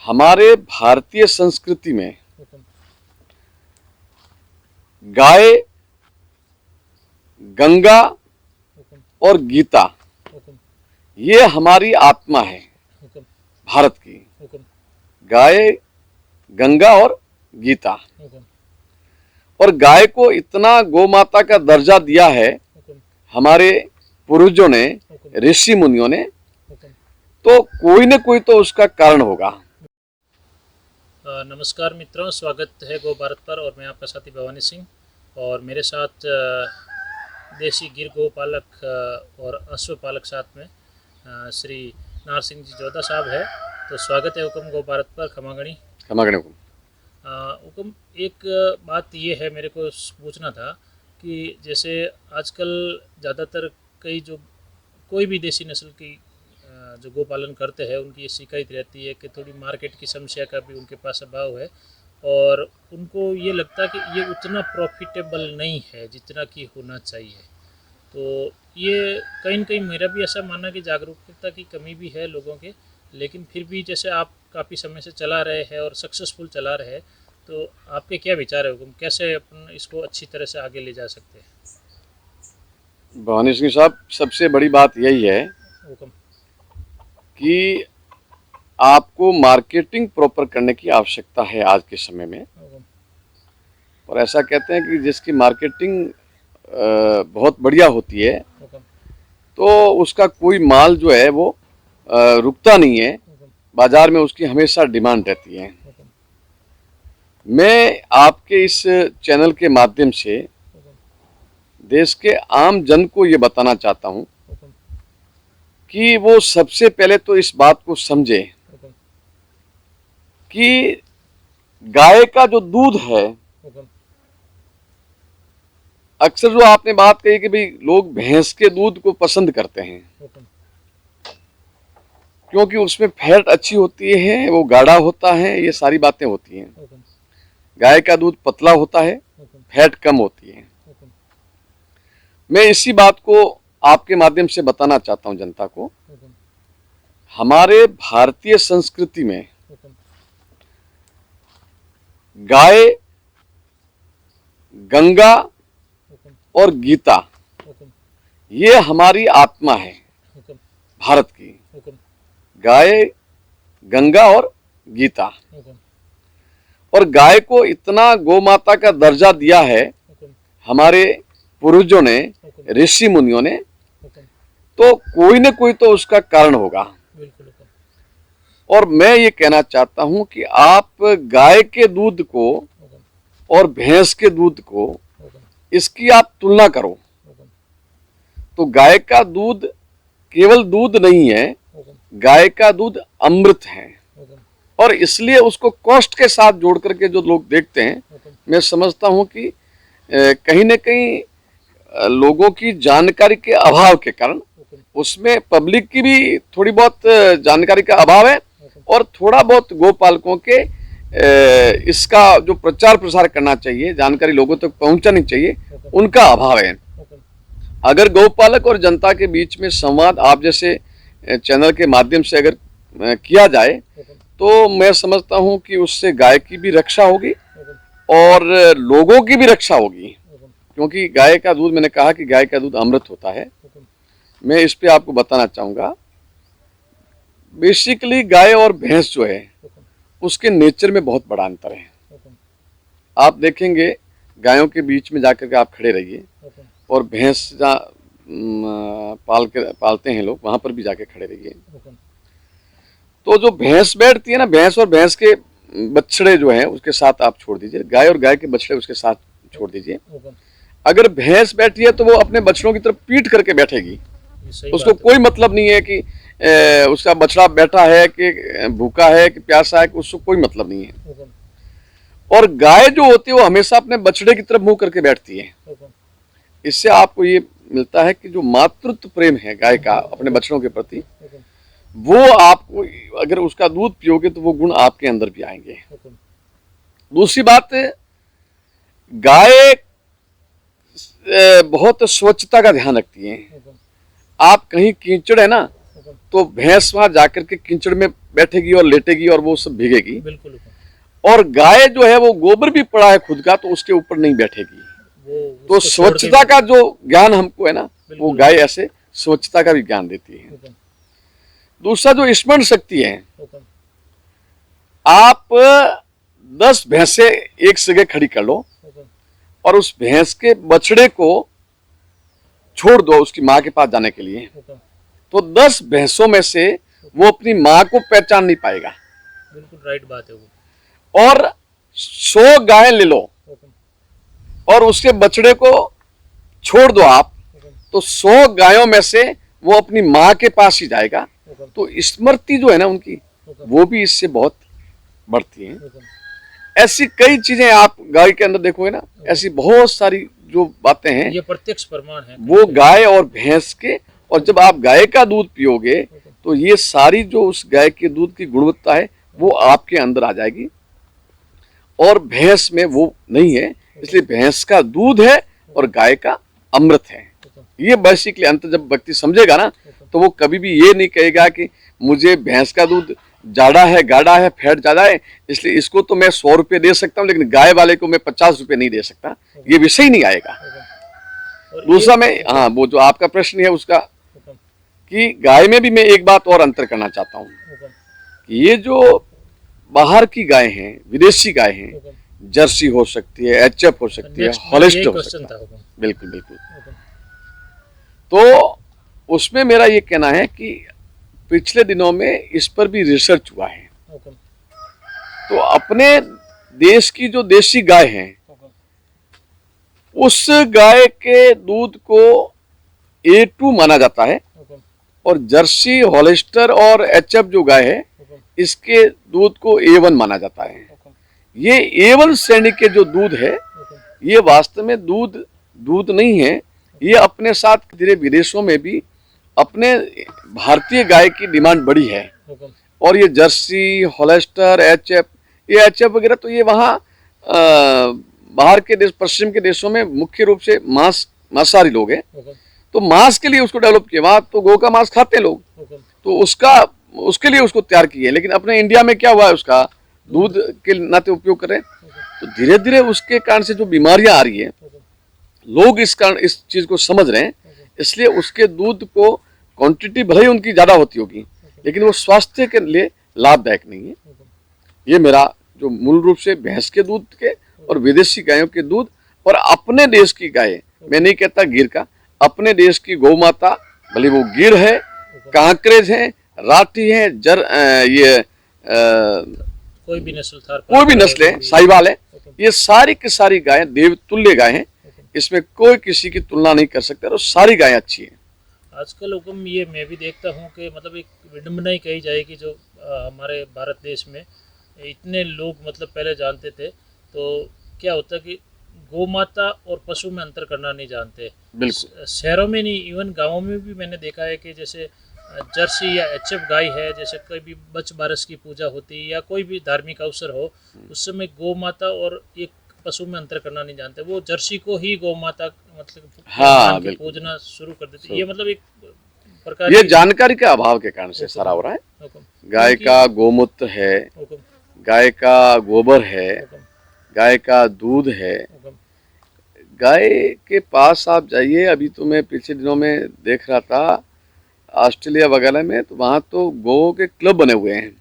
हमारे भारतीय संस्कृति में गाय, गंगा और गीता ये हमारी आत्मा है भारत की। गाय, गंगा और गीता। और गाय को इतना गौ माता का दर्जा दिया है हमारे पूर्वजों ने, ऋषि मुनियों ने, तो कोई न कोई तो उसका कारण होगा। नमस्कार मित्रों, स्वागत है गो भारत पर। और मैं आपका साथी भवानी सिंह, और मेरे साथ देसी गिर गो पालक और अश्व पालक साथ में श्री नार सिंह जी जोधा साहब है। तो स्वागत है हुक्म गो भारत पर। खमागणी खमागणी हुक्म। एक बात ये है, मेरे को पूछना था कि जैसे आजकल ज़्यादातर कोई भी देसी नस्ल की जो गो पालन करते हैं उनकी ये शिकायत रहती है कि थोड़ी मार्केट की समस्या का भी उनके पास अभाव है, और उनको ये लगता है कि ये उतना प्रॉफिटेबल नहीं है जितना कि होना चाहिए। तो ये कहीं न कहीं मेरा भी ऐसा मानना कि जागरूकता की कमी भी है लोगों के, लेकिन फिर भी जैसे आप काफ़ी समय से चला रहे हैं और सक्सेसफुल चला रहे हैं, तो आपके क्या विचार है हुक्म, कैसे अपन इसको अच्छी तरह से आगे ले जा सकते हैं? भवानी सिंह साहब, सबसे बड़ी बात यही है हुक्म कि आपको मार्केटिंग प्रॉपर करने की आवश्यकता है आज के समय में। और ऐसा कहते हैं कि जिसकी मार्केटिंग बहुत बढ़िया होती है तो उसका कोई माल जो है वो रुकता नहीं है, बाजार में उसकी हमेशा डिमांड रहती है। मैं आपके इस चैनल के माध्यम से देश के आम जन को ये बताना चाहता हूँ कि वो सबसे पहले तो इस बात को समझे कि गाय का जो दूध है, अक्सर जो आपने बात कही कि भाई लोग भैंस के दूध को पसंद करते हैं क्योंकि उसमें फैट अच्छी होती है, वो गाढ़ा होता है, ये सारी बातें होती हैं। गाय का दूध पतला होता है, फैट कम होती है। मैं इसी बात को आपके माध्यम से बताना चाहता हूं जनता को। हमारे भारतीय संस्कृति में गाय, गंगा और गीता ये हमारी आत्मा है भारत की। गाय, गंगा और गीता। और गाय को इतना गौ माता का दर्जा दिया है हमारे पूर्वजों ने, ऋषि मुनियों ने, तो कोई न कोई तो उसका कारण होगा। और मैं ये कहना चाहता हूं कि आप गाय के दूध को और भैंस के दूध को, इसकी आप तुलना करो तो गाय का दूध केवल दूध नहीं है, गाय का दूध अमृत है। और इसलिए उसको कॉस्ट के साथ जोड़ करके जो लोग देखते हैं, मैं समझता हूं कि कहीं न कहीं लोगों की जानकारी के अभाव के कारण, उसमें पब्लिक की भी थोड़ी बहुत जानकारी का अभाव है, और थोड़ा बहुत गोपालकों के इसका जो प्रचार प्रसार करना चाहिए, जानकारी लोगों तक पहुंचानी चाहिए, उनका अभाव है। अगर गौपालक और जनता के बीच में संवाद आप जैसे चैनल के माध्यम से अगर किया जाए तो मैं समझता हूं कि उससे गाय की भी रक्षा होगी और लोगों की भी रक्षा होगी, क्योंकि गाय का दूध, मैंने कहा कि गाय का दूध अमृत होता है। मैं इस पे आपको बताना चाहूँगा, बेसिकली गाय और भैंस जो है उसके नेचर में बहुत बड़ा अंतर है। आप देखेंगे गायों के बीच में जाकर के आप खड़े रहिए, और भैंस जहाँ पालते हैं लोग, वहाँ पर भी जाके खड़े रहिए, तो जो भैंस बैठती है ना, भैंस और भैंस के बछड़े जो हैं उसके साथ आप छोड़ दीजिए, गाय और गाय के बछड़े उसके साथ छोड़ दीजिए। अगर भैंस बैठी है तो वो अपने बछड़ों की तरफ पीठ करके बैठेगी, उसको कोई मतलब नहीं है कि उसका बछड़ा बैठा है कि भूखा है कि प्यासा है, कि उसको कोई मतलब नहीं है। और गाय जो होती है वो हमेशा अपने बछड़े की तरफ मुंह करके बैठती है। इससे आपको ये मिलता है कि जो मातृत्व प्रेम है गाय का अपने बछड़ों के प्रति, वो आपको, अगर उसका दूध पियोगे तो वो गुण आपके अंदर भी आएंगे। दूसरी बात, गाय बहुत स्वच्छता का ध्यान रखती है। आप कहीं कीचड़ है ना, तो भैंस वहां जाकर के कीचड़ में बैठेगी और लेटेगी और वो सब भीगेगी। बिल्कुल हुकुम। और गाय जो है वो गोबर भी पड़ा है खुद का, तो उसके ऊपर नहीं बैठेगी। तो उसको छोड़ के स्वच्छता का जो ज्ञान हमको है ना, वो बिल्कुल। गाय ऐसे स्वच्छता का भी ज्ञान देती है। हुकुम, दूसरा जो स्मरण शक्ति है, हुकुम, आप 10 भैंसे एक जगह खड़ी कर लो हुकुम, और उस भैंस के बछड़े को छोड़ दो उसकी माँ के पास जाने के लिए, हुकुम। तो 10 भैंसों में से वो अपनी माँ को पहचान नहीं पाएगा। बिल्कुल राइट बात है वो। और 100 गाय ले लो हुकुम, और उसके बछड़े को छोड़ दो आप, हुकुम, तो 100 गायों में से वो अपनी माँ के पास ही जाएगा। हुकुम, तो स्मृति जो है ना उनकी, हुकुम, वो भी इससे बहुत बढ़ती है। हुकुम। ऐसी कई चीजें आप गाय के अंदर देखोगे ना, ऐसी बहुत सारी जो बातें हैं ये प्रत्यक्ष प्रमाण है वो गाय और भैंस के। और जब आप गाय का दूध पियोगे तो ये सारी जो उस गाय के दूध की गुणवत्ता है वो आपके अंदर आ जाएगी, और भैंस में वो नहीं है। इसलिए भैंस का दूध है और गाय का अमृत है। ये बेसिकली अंत जब व्यक्ति समझेगा ना, तो वो कभी भी ये नहीं कहेगा कि मुझे भैंस का दूध जाड़ा है, गाढ़ा है, फैट ज्यादा है, इसलिए इसको तो मैं 100 रुपये दे सकता हूँ लेकिन गाय वाले को मैं 50 रुपये नहीं दे सकता। ये विषय ही नहीं आएगा। दूसरा मैं, हाँ, वो जो आपका प्रश्न है उसका, कि गाय में भी मैं एक बात और अंतर करना चाहता हूँ कि ये जो बाहर की गाय हैं, विदेशी गाय हैं, जर्सी हो सकती है, एचएफ हो सकती है, हॉलिस्टर हो सकता है। बिल्कुल बिल्कुल। तो उसमें मेरा ये कहना है कि पिछले दिनों में इस पर भी रिसर्च हुआ है। तो अपने देश की जो देशी गाय है, उस गाय के दूध को A2 माना जाता है, और जर्सी, हॉलिस्टर और एचएफ जो गाय है, इसके दूध को A1 माना जाता है। ये A1 श्रेणी के जो दूध है, ये वास्तव में दूध नहीं है। ये अपने साथ धीरे विदेशों में भी अपने भारतीय गाय की डिमांड बढ़ी है। और ये जर्सी, हॉलिस्टर, एचएफ वगैरह, तो ये वहाँ बाहर के देश, पश्चिम के देशों में मुख्य रूप से मांसाहारी लोग हैं, तो मांस के लिए उसको डेवलप किया। वहाँ तो गौ का मांस खाते हैं लोग, तो उसके लिए उसको तैयार किए। लेकिन अपने इंडिया में क्या हुआ है, उसका दूध के नाते उपयोग करें, तो धीरे धीरे उसके कारण से जो बीमारियां आ रही है, लोग इस चीज को समझ रहे हैं। इसलिए उसके दूध को क्वांटिटी भले ही उनकी ज्यादा होती होगी, लेकिन वो स्वास्थ्य के लिए लाभदायक नहीं है। ये मेरा जो मूल रूप से भैंस के दूध के और विदेशी गायों के दूध और अपने देश की गाय, मैं नहीं कहता गिर का, अपने देश की गौ माता, भले वो गिर है, कांकरेज है, राठी है, कोई भी नस्ल है, साहिवाल है, ये सारी की सारी गायें देवतुल्य गाय हैं। इसमें कोई किसी की तुलना नहीं कर सकता, और सारी गायें अच्छी हैं। आजकल हुक्म ये मैं भी देखता हूँ कि मतलब एक विडम्बना ही कही जाए कि जो हमारे भारत देश में इतने लोग मतलब पहले जानते थे, तो क्या होता कि गौ माता और पशु में अंतर करना नहीं जानते। बिल्कुल। शहरों में नहीं, इवन गाँवों में भी मैंने देखा है कि जैसे जर्सी या एचएफ गाय है, जैसे कोई भी बच बारस की पूजा होती है या कोई भी धार्मिक अवसर हो, उस समय गौ माता और एक पशु में अंतर करना नहीं जानते। वो जर्सी को ही गौ माता मतलब पूजना शुरू कर देते। ये मतलब एक प्रकार, ये जानकारी के अभाव के कारण से सारा हो रहा है। गाय का गोमूत्र है, गाय का गोबर है, गाय का दूध है। गाय के पास आप जाइए, अभी तो मैं पिछले दिनों में देख रहा था ऑस्ट्रेलिया वगैरह में, तो वहाँ तो गौ के क्लब बने हुए हैं,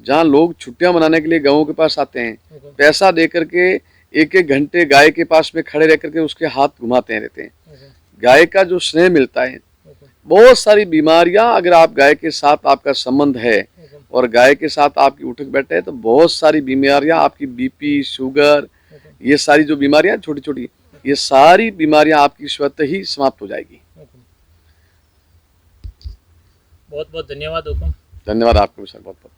जहाँ लोग छुट्टियां मनाने के लिए गायों के पास आते हैं, पैसा दे करके 1-1 घंटे गाय के पास में खड़े रह करके उसके हाथ घुमाते रहते हैं। गाय का जो स्नेह मिलता है, बहुत सारी बीमारियां, अगर आप गाय के साथ आपका संबंध है और गाय के साथ आपकी उठक बैठे है, तो बहुत सारी बीमारियां, आपकी बीपी, शुगर, ये सारी जो बीमारियां छोटी छोटी, ये सारी बीमारियां आपकी स्वतः ही समाप्त हो जाएगी। बहुत बहुत धन्यवाद हुकुम। धन्यवाद आपको भी सर, बहुत बहुत।